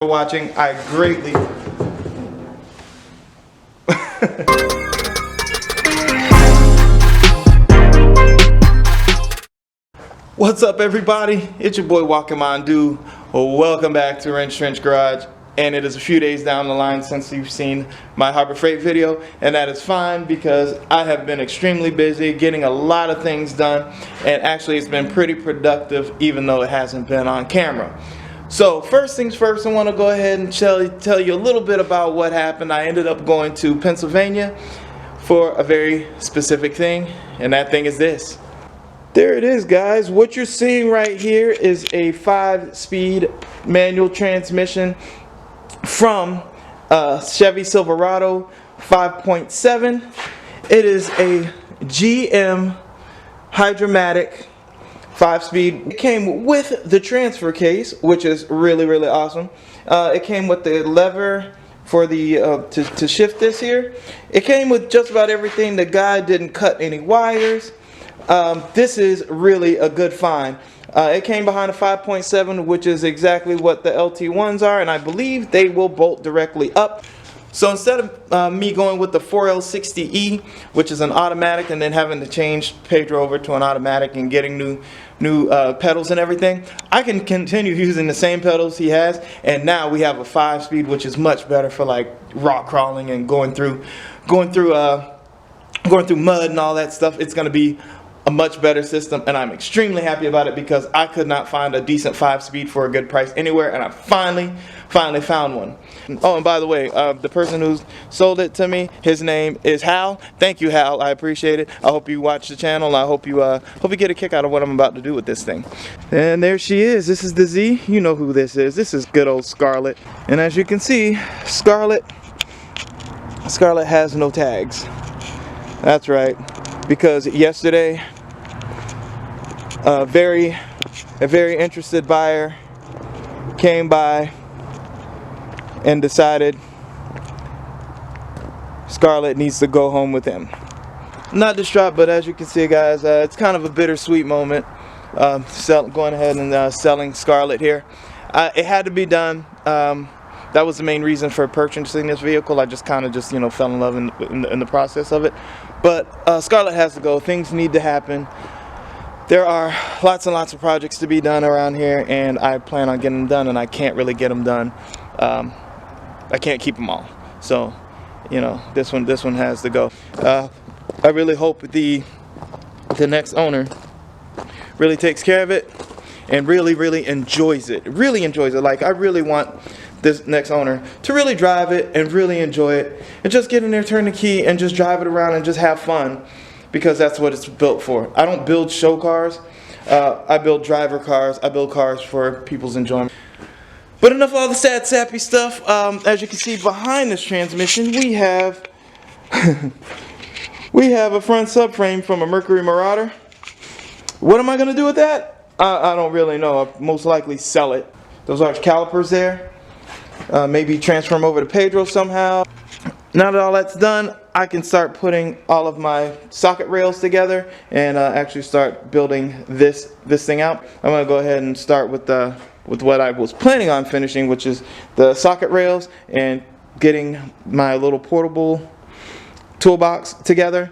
For watching. I greatly What's up, everybody? It's your boy Walkamandu. Welcome back to Wrenchtrenchers Garage. And it is a few days down the line since you've seen my Harbor Freight video, and that is fine because I have been extremely busy getting a lot of things done, and actually it's been pretty productive even though it hasn't been on camera. So first things first, I want to go ahead and tell you a little bit about what happened. I ended up going to Pennsylvania for a very specific thing, and that thing is this. There it is, guys. What you're seeing right here is a 5-speed manual transmission from Chevy Silverado 5.7. It is a GM Hydromatic 5-speed. It came with the transfer case, which is really awesome. It came with the lever for the to shift this here. It came with just about everything. The guy didn't cut any wires. This is really a good find. It came behind a 5.7, which is exactly what the LT1s are, and I believe they will bolt directly up. So instead of me going with the 4L60E, which is an automatic, and then having to change Pedro over to an automatic and getting new pedals and everything, I can continue using the same pedals he has, and now we have a 5-speed, which is much better for like rock crawling and going through mud and all that stuff. It's going to be a much better system, and I'm extremely happy about it because I could not find a decent 5-speed for a good price anywhere, and I finally found one. Oh, and by the way, the person who sold it to me, his name is Hal. Thank you, Hal. I appreciate it. I hope you watch the channel, and I hope you get a kick out of what I'm about to do with this thing. And there she is. This is the Z. You know who this is. This is good old Scarlett. And as you can see, Scarlett has no tags. That's right, because yesterday a very interested buyer came by and decided Scarlett needs to go home with him. Not distraught, but as you can see, guys, it's kind of a bittersweet moment going ahead and selling Scarlett here. It had to be done. That was the main reason for purchasing this vehicle. I just kind of fell in love in the process of it. But Scarlett has to go. Things need to happen. There are lots and lots of projects to be done around here, and I plan on getting them done, and I can't really get them done. I can't keep them all. So, this one has to go. I really hope the next owner really takes care of it and really enjoys it. Like, I really want this next owner to really drive it and really enjoy it and just get in there, turn the key, and just drive it around and just have fun, because that's what it's built for. I don't build show cars. I build driver cars. I build cars for people's enjoyment. But enough of all the sad, sappy stuff. As you can see behind this transmission, we have a front subframe from a Mercury Marauder. What am I going to do with that? I don't really know. I'll most likely sell it. Those arch calipers there. Maybe transfer them over to Pedro somehow. Now that all that's done, I can start putting all of my socket rails together and actually start building this thing out. I'm going to go ahead and start with what I was planning on finishing, which is the socket rails, and getting my little portable toolbox together,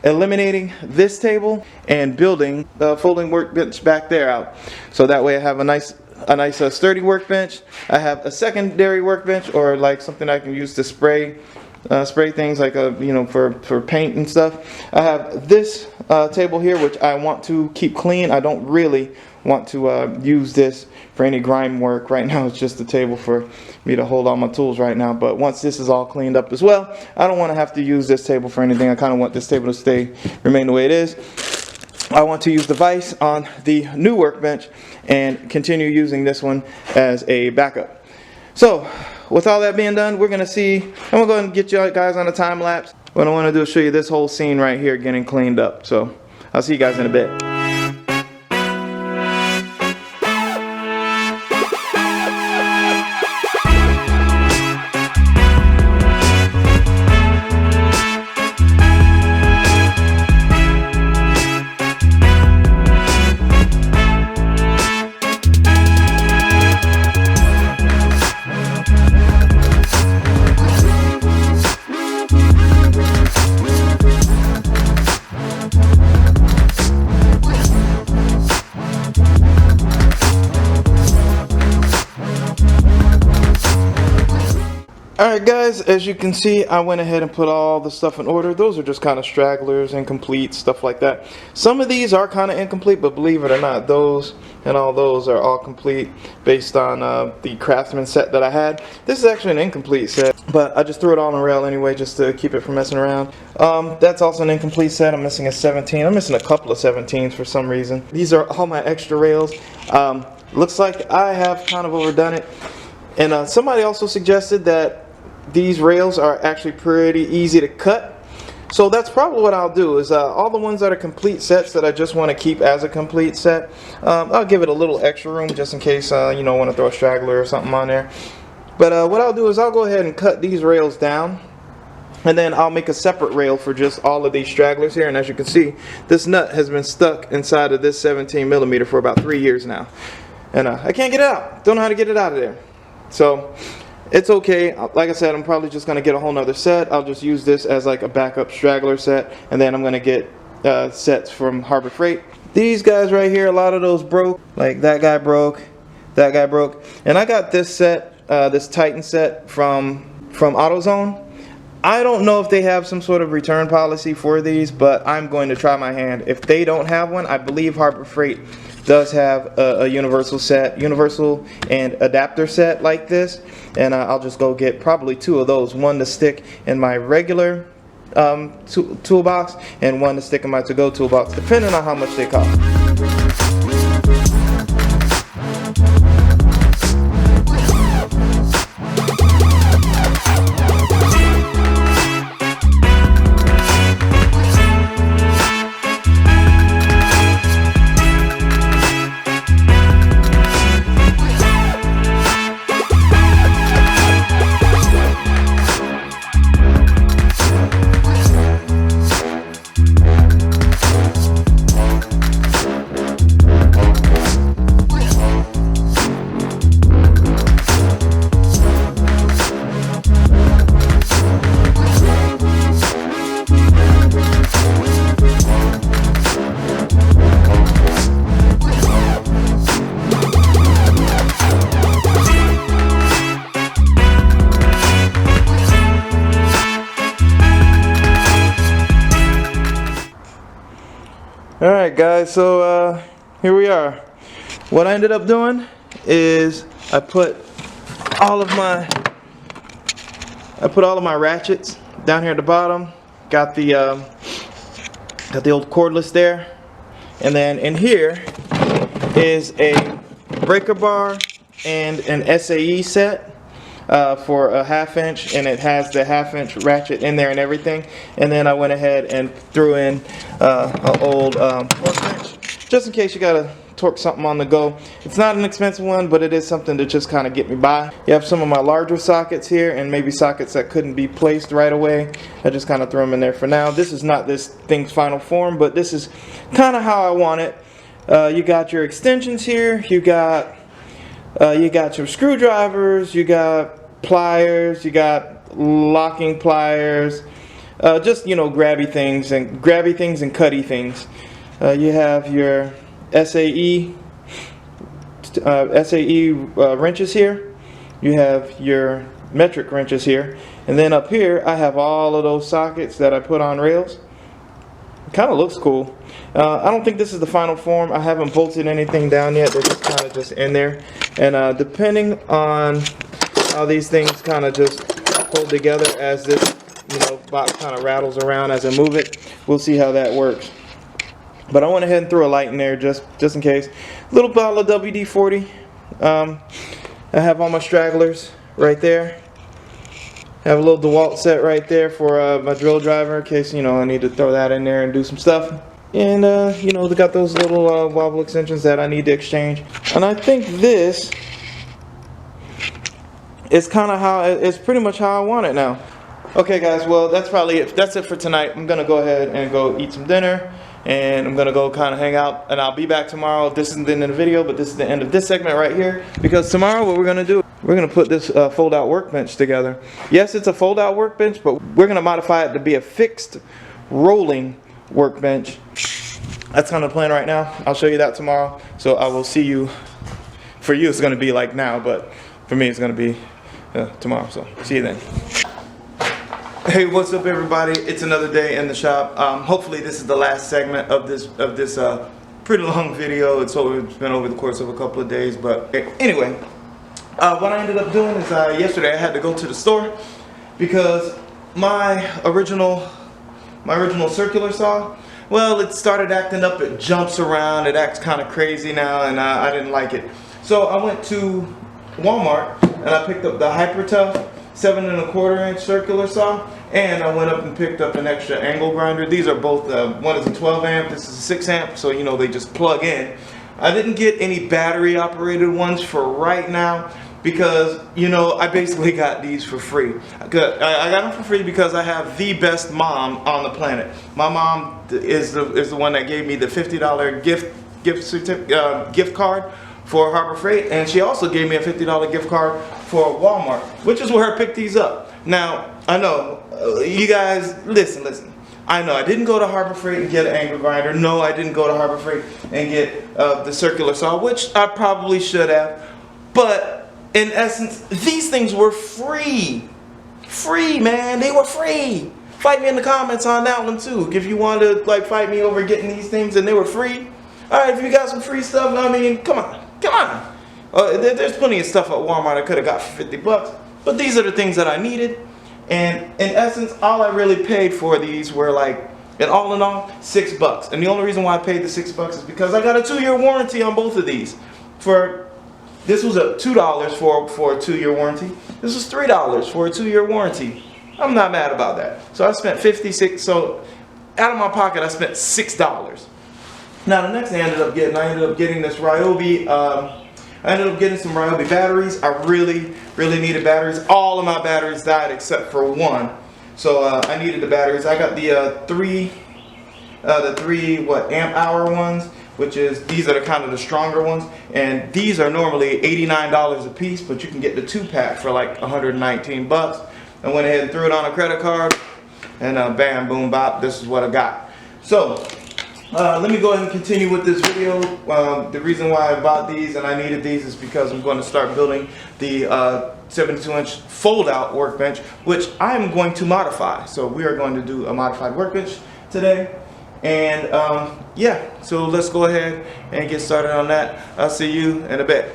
eliminating this table, and building the folding workbench back there out. So that way I have a nice sturdy workbench. I have a secondary workbench, or like something I can use to spray things, like for paint and stuff. I have this table here, which I want to keep clean. I don't really want to use this for any grime work right now. It's just a table for me to hold all my tools right now. But once this is all cleaned up as well, I don't want to have to use this table for anything. I kind of want this table to remain the way it is. I want to use the vise on the new workbench and continue using this one as a backup. So with all that being done, we're going to see, I'm going to go ahead and get you guys on a time lapse. What I want to do is show you this whole scene right here getting cleaned up. So I'll see you guys in a bit. Alright guys, as you can see, I went ahead and put all the stuff in order. Those are just kind of stragglers, incomplete, stuff like that. Some of these are kind of incomplete, but believe it or not, those and all those are all complete based on the Craftsman set that I had. This is actually an incomplete set, but I just threw it all on a rail anyway just to keep it from messing around. That's also an incomplete set. I'm missing a 17. I'm missing a couple of 17s for some reason. These are all my extra rails. Looks like I have kind of overdone it. And somebody also suggested that these rails are actually pretty easy to cut. So that's probably what I'll do is all the ones that are complete sets that I just want to keep as a complete set, I'll give it a little extra room just in case you know, want to throw a straggler or something on there. But what I'll do is I'll go ahead and cut these rails down, and then I'll make a separate rail for just all of these stragglers here. And as you can see, this nut has been stuck inside of this 17mm for about 3 years now, and I can't get it out. Don't know how to get it out of there. So it's okay. Like I said, I'm probably just going to get a whole nother set. I'll just use this as like a backup straggler set, and then I'm going to get sets from Harbor Freight. These guys right here, a lot of those broke. Like that guy broke, that guy broke. And I got this set, this Titan set from AutoZone. I don't know if they have some sort of return policy for these, but I'm going to try my hand. If they don't have one, I believe Harbor Freight does have a universal and adapter set like this, and I'll just go get probably 2 of those, one to stick in my regular toolbox and one to stick in my to-go toolbox, depending on how much they cost. Alright guys, so here we are. What I ended up doing is I put all of my ratchets down here at the bottom. Got the old cordless there, and then in here is a breaker bar and an SAE set for a 1/2 inch, and it has the 1/2 inch ratchet in there and everything. And then I went ahead and threw in an old workbench, just in case you gotta torque something on the go. It's not an expensive one, but it is something to just kind of get me by. You have some of my larger sockets here, and maybe sockets that couldn't be placed right away. I just kind of threw them in there for now. This is not this thing's final form, but this is kind of how I want it. You got your extensions here. You got your screwdrivers. You got pliers. You got locking pliers. Just, you know, grabby things and cutty things. You have your SAE wrenches here. You have your metric wrenches here, and then up here I have all of those sockets that I put on rails. It kind of looks cool. I don't think this is the final form. I haven't bolted anything down yet. They're just kind of just in there, and depending on how these things kind of just hold together as this, you know, box kind of rattles around as I move it, we'll see how that works. But I went ahead and threw a light in there just in case. Little bottle of WD-40. I have all my stragglers right there. I have a little DeWalt set right there for my drill driver in case, you know, I need to throw that in there and do some stuff. And you know, they got those little wobble extensions that I need to exchange. And I think this is kind of how it's pretty much how I want it now. Okay guys, well that's probably it. That's it for tonight. I'm gonna go ahead and go eat some dinner, and I'm gonna go kind of hang out, and I'll be back tomorrow. This isn't the end of the video, but this is the end of this segment right here, because tomorrow what we're gonna do, we're gonna put this fold out workbench together. Yes, it's a fold out workbench, but we're gonna modify it to be a fixed rolling workbench. That's kind of the plan right now. I'll show you that tomorrow. So I will see you. For you it's gonna be like now, but for me it's gonna be tomorrow. So see you then. Hey, what's up, everybody? It's another day in the shop. Hopefully this is the last segment of this pretty long video. It's been over the course of a couple of days, but anyway, what I ended up doing is yesterday I had to go to the store because my original circular saw, well, it started acting up. It jumps around. It acts kind of crazy now, and I didn't like it. So I went to Walmart and I picked up the Hyper Tough 7 1/4 inch circular saw, and I went up and picked up an extra angle grinder. These are both, one is a 12 amp, this is a 6 amp, so you know they just plug in. I didn't get any battery operated ones for right now because, you know, I basically got these for free. I got them for free because I have the best mom on the planet. My mom is the one that gave me the $50 gift card for Harbor Freight, and she also gave me a $50 gift card for Walmart, which is where I picked these up. Now, I know, you guys, listen. I know I didn't go to Harbor Freight and get an angle grinder. No, I didn't go to Harbor Freight and get the circular saw, which I probably should have. But in essence, these things were free. Free, man, they were free. Fight me in the comments on that one too, if you want to like fight me over getting these things and they were free. All right, if you got some free stuff, I mean, come on. There's plenty of stuff at Walmart I could have got for 50 bucks, but these are the things that I needed. And in essence, all I really paid for these were like, and all in all, $6. And the only reason why I paid the $6 is because I got a 2-year warranty on both of these. This was a $2 for a 2-year warranty. This was $3 for a 2-year warranty. I'm not mad about that. So I spent $56. So out of my pocket, I spent $6. Now the next thing I ended up getting this Ryobi. I ended up getting some Ryobi batteries. I really needed batteries. All of my batteries died except for one. So I needed the batteries. I got the three amp hour ones, which is, these are kind of the stronger ones, and these are normally $89 a piece, but you can get the 2-pack for like 119 bucks. I went ahead and threw it on a credit card, and bam, boom, bop, this is what I got. So let me go ahead and continue with this video. The reason why I bought these and I needed these is because I'm going to start building the 72-inch fold-out workbench, which I'm going to modify. So we are going to do a modified workbench today. And yeah, so let's go ahead and get started on that. I'll see you in a bit.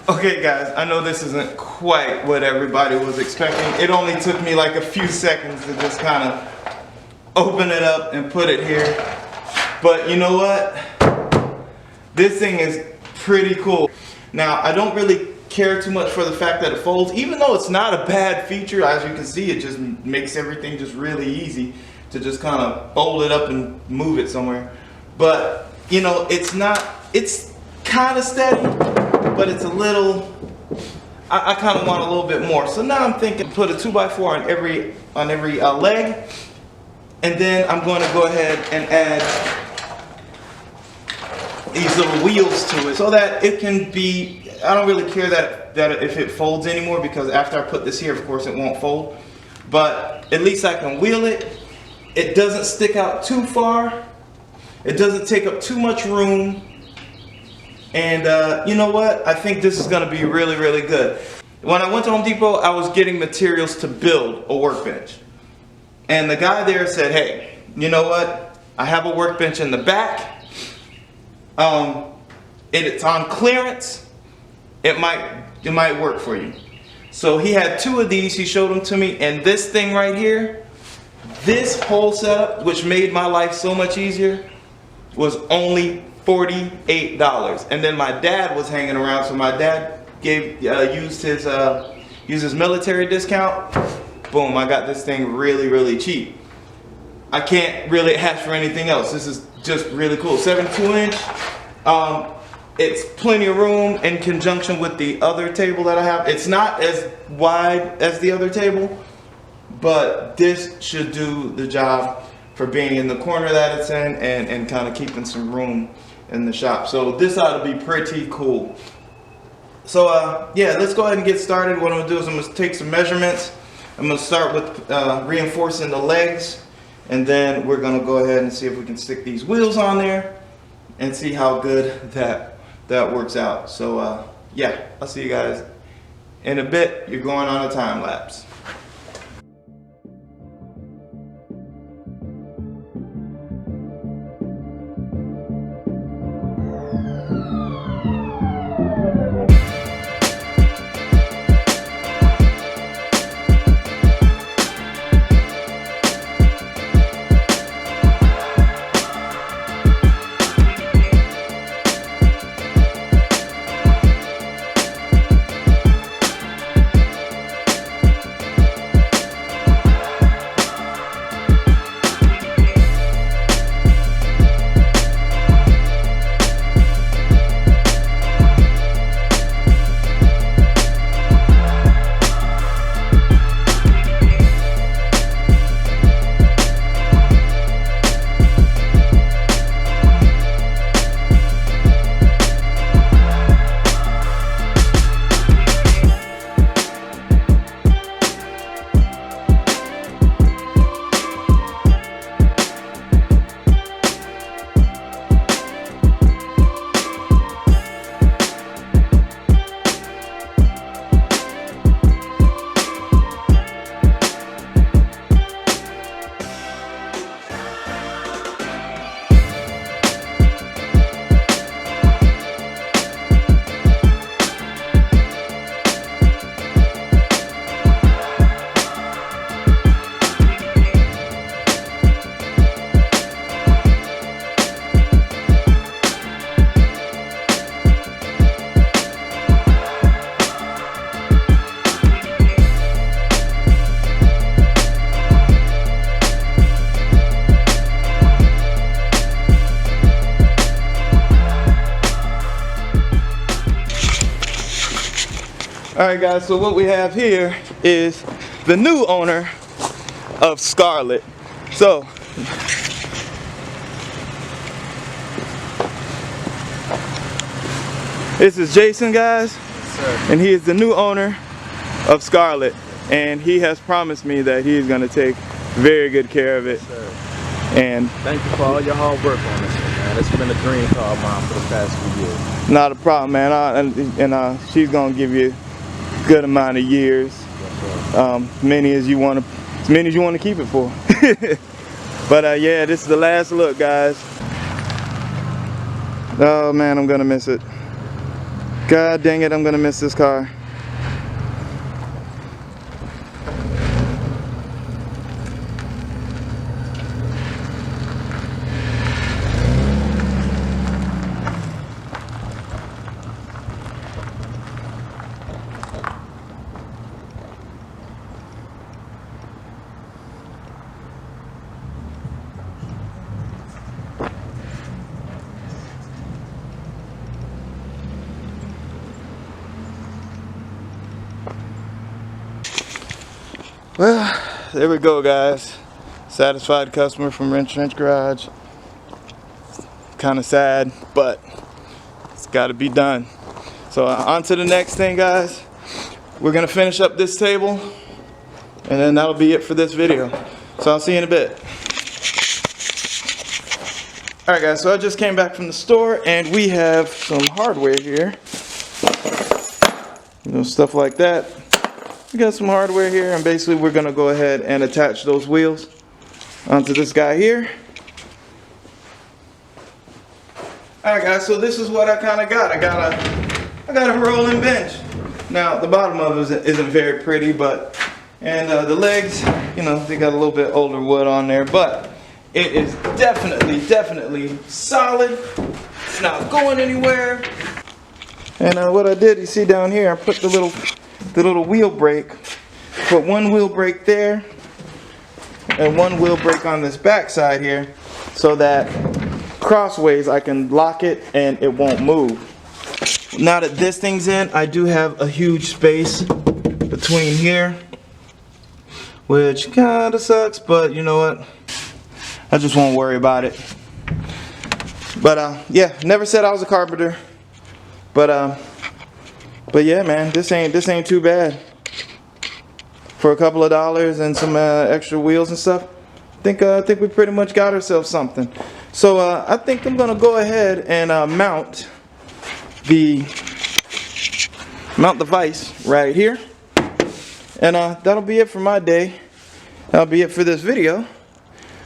Okay guys, I know this isn't quite what everybody was expecting. It only took me like a few seconds to just kind of open it up and put it here. But you know what? This thing is pretty cool. Now, I don't really care too much for the fact that it folds, even though it's not a bad feature. As you can see, it just makes everything just really easy to just kind of fold it up and move it somewhere. But, you know, it's kind of steady, but it's a little, I kind of want a little bit more. So now I'm thinking put a 2x4 on every leg, and then I'm going to go ahead and add these little wheels to it so that it can be, I don't really care that if it folds anymore, because after I put this here, of course, it won't fold. But at least I can wheel it. It doesn't stick out too far. It doesn't take up too much room. And you know what? I think this is going to be really, really good. When I went to Home Depot, I was getting materials to build a workbench. And the guy there said, hey, you know what? I have a workbench in the back. It's on clearance. It might work for you. So he had 2 of these, he showed them to me, and this thing right here, this whole setup, which made my life so much easier, was only $48. And then my dad was hanging around, so my dad used his military discount. Boom, I got this thing really, really cheap. I can't really ask for anything else. This is just really cool. 72-inch. It's plenty of room in conjunction with the other table that I have. It's not as wide as the other table, but this should do the job for being in the corner that it's in and kind of keeping some room in the shop. So this ought to be pretty cool. So yeah, let's go ahead and get started. What I'm gonna do is I'm gonna take some measurements. I'm gonna start with reinforcing the legs, and then we're gonna go ahead and see if we can stick these wheels on there and see how good that works out. So yeah, I'll see you guys in a bit. You're going on a time lapse. Alright guys, so what we have here is the new owner of Scarlett. So this is Jason, guys. Yes, sir. And he is the new owner of Scarlett, and he has promised me that he is going to take very good care of it. Yes, sir. And thank you for all your hard work on this one, man. It's been a dream car of mine for the past few years. Not a problem, man. She's going to give you a good amount of years. Yes, many as you want to keep it for. But yeah, this is the last look, guys. Oh man, I'm gonna miss it. God dang it, I'm gonna miss this car. Well, there we go, guys. Satisfied customer from Wrenchtrenchers Garage. Kind of sad, but it's got to be done. So on to the next thing, guys. We're gonna finish up this table, and then that'll be it for this video. So I'll see you in a bit. All right, guys. So I just came back from the store, and we have some hardware here. You know, stuff like that. We got some hardware here, and basically we're gonna go ahead and attach those wheels onto this guy here. Alright guys, so this is what I kinda got. I got a rolling bench. Now the bottom of it isn't very pretty, but and the legs, you know, they got a little bit older wood on there, but it is definitely solid. It's not going anywhere. And what I did, you see down here, I put the little wheel brake. Put one wheel brake there and one wheel brake on this back side here, so that crossways I can lock it and it won't move. Now that this thing's in, I do have a huge space between here, which kinda sucks, but you know what? I just won't worry about it. But yeah, never said I was a carpenter. But yeah, man, this ain't too bad. For a couple of dollars and some extra wheels and stuff, I think we pretty much got ourselves something. So I think I'm gonna go ahead and mount the vise right here, and that'll be it for my day. That'll be it for this video.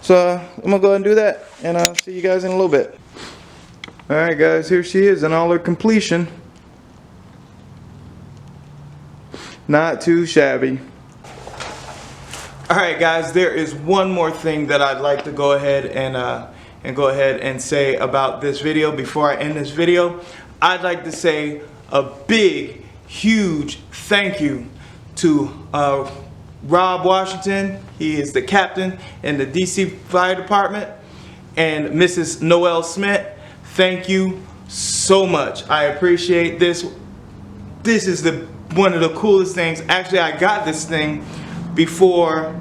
So I'm gonna go ahead and do that, and I'll see you guys in a little bit. Alright guys, here she is in all her completion. Not too shabby. Alright guys, there is one more thing that I'd like to go ahead and say about this video before I end this video. I'd like to say a big, huge thank you to Rob Washington. He is the captain in the DC Fire Department, and Mrs. Noelle Smith. Thank you so much. I appreciate this. This is one of the coolest things. Actually, I got this thing before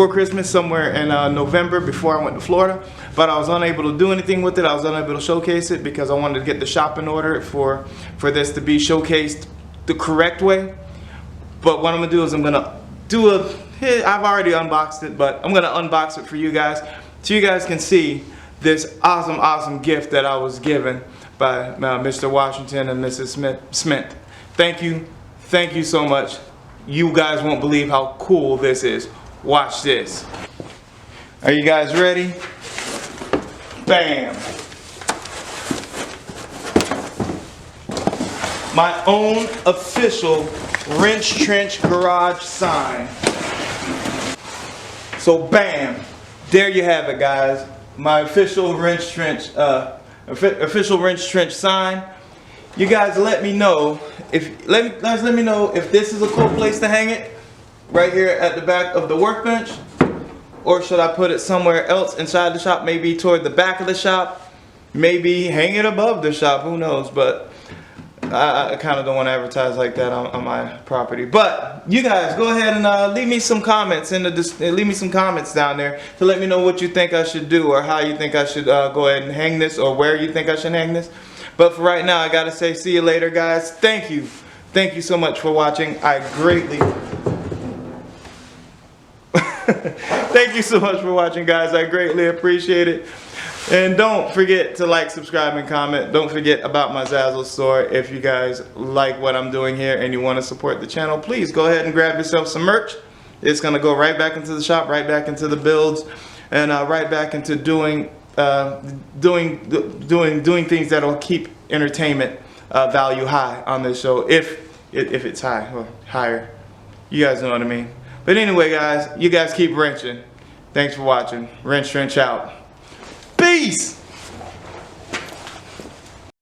Christmas, somewhere in November, before I went to Florida. But I was unable to do anything with it. I was unable to showcase it because I wanted to get the shop in order for this to be showcased the correct way. But what I'm gonna do is I'm gonna do I've already unboxed it, but I'm gonna unbox it for you guys so you guys can see this awesome gift that I was given by Mr. Washington and Mrs. Smith. Thank you so much. You guys won't believe how cool this is. Watch this. Are you guys ready? Bam! My own official Wrenchtrench garage sign. So bam! There you have it, guys. My official Wrenchtrench sign. You guys let me know if let me know if this is a cool place to hang it, right here at the back of the workbench, or should I put it somewhere else inside the shop, maybe toward the back of the shop, maybe hang it above the shop, who knows. But I kind of don't want to advertise like that on my property. But you guys go ahead and leave me some comments leave me some comments down there to let me know what you think I should do, or how you think I should go ahead and hang this, or where you think I should hang this. But for right now, I gotta say, see you later, guys. Thank you so much for watching. I greatly thank you so much for watching, guys. I greatly appreciate it. And don't forget to like, subscribe, and comment. Don't forget about my Zazzle store. If you guys like what I'm doing here and you want to support the channel, please go ahead and grab yourself some merch. It's gonna go right back into the shop, right back into the builds, and right back into doing things that'll keep entertainment value high on this show, if it's high or higher. You guys know what I mean. But anyway, guys, you guys keep wrenching. Thanks for watching. Wrench Trench out. Peace!